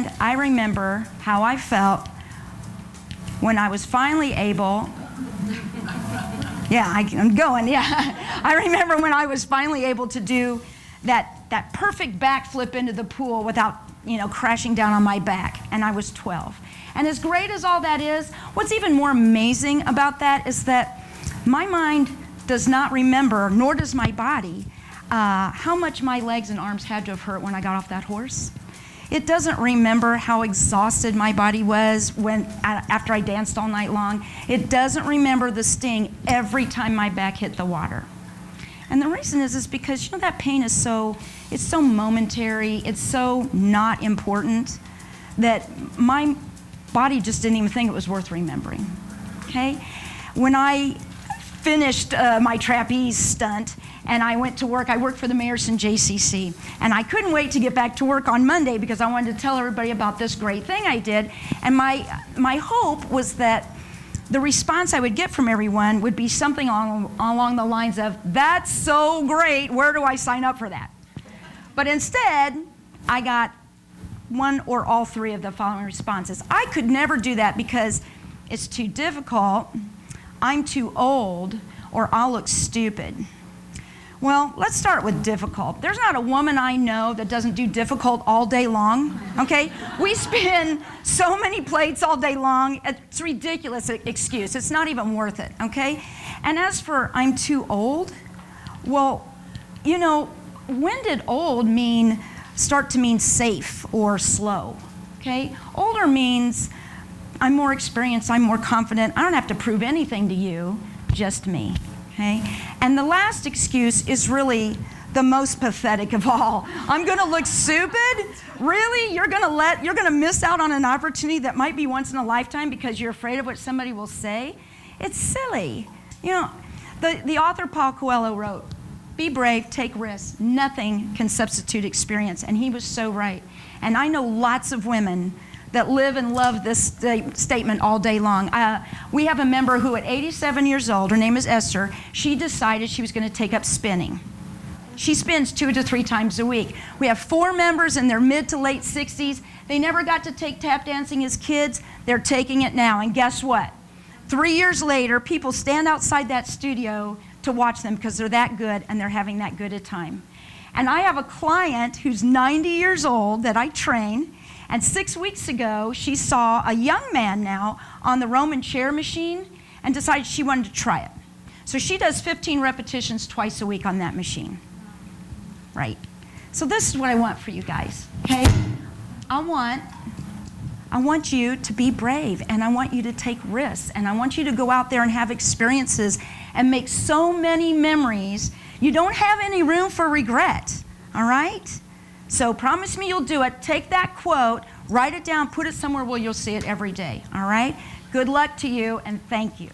And I remember how I felt when I was finally able, I'm going, I remember when I was finally able to do that perfect backflip into the pool without, crashing down on my back, and I was 12. And as great as all that is, what's even more amazing about that is that my mind does not remember, nor does my body, how much my legs and arms had to have hurt when I got off that horse. It doesn't remember how exhausted my body was after I danced all night long. It doesn't remember the sting every time my back hit the water. And the reason is because that pain is it's so momentary, it's so not important that my body just didn't even think it was worth remembering. Okay? When I finished my trapeze stunt and I went to work, I worked for the Mayerson JCC, and I couldn't wait to get back to work on Monday because I wanted to tell everybody about this great thing I did. And my hope was that the response I would get from everyone would be something along the lines of, "That's so great, where do I sign up for that?" But instead, I got one or all three of the following responses. "I could never do that because it's too difficult, I'm too old, or I'll look stupid." Well, let's start with difficult. There's not a woman I know that doesn't do difficult all day long, okay? We spin so many plates all day long, it's a ridiculous excuse. It's not even worth it, okay? And as for I'm too old, well, when did old start to mean safe or slow, okay? Older means I'm more experienced, I'm more confident, I don't have to prove anything to you, just me. Okay? And the last excuse is really the most pathetic of all. I'm going to look stupid? Really? You're going to miss out on an opportunity that might be once in a lifetime because you're afraid of what somebody will say? It's silly. The author Paul Coelho wrote, "Be brave, take risks. Nothing can substitute experience." And he was so right. And I know lots of women that live and love this statement all day long. We have a member who at 87 years old, her name is Esther, she decided she was going to take up spinning. She spins 2 to 3 times a week. We have 4 members in their mid to late 60s. They never got to take tap dancing as kids. They're taking it now. And guess what? 3 years later, people stand outside that studio to watch them because they're that good and they're having that good a time. And I have a client who's 90 years old that I train. And 6 weeks ago, she saw a young man now on the Roman chair machine and decided she wanted to try it. So she does 15 repetitions twice a week on that machine. Right. So this is what I want for you guys, okay? I want you to be brave, and I want you to take risks, and I want you to go out there and have experiences and make so many memories. You don't have any room for regret, all right? So promise me you'll do it. Take that quote, write it down, put it somewhere where you'll see it every day, all right? Good luck to you, and thank you.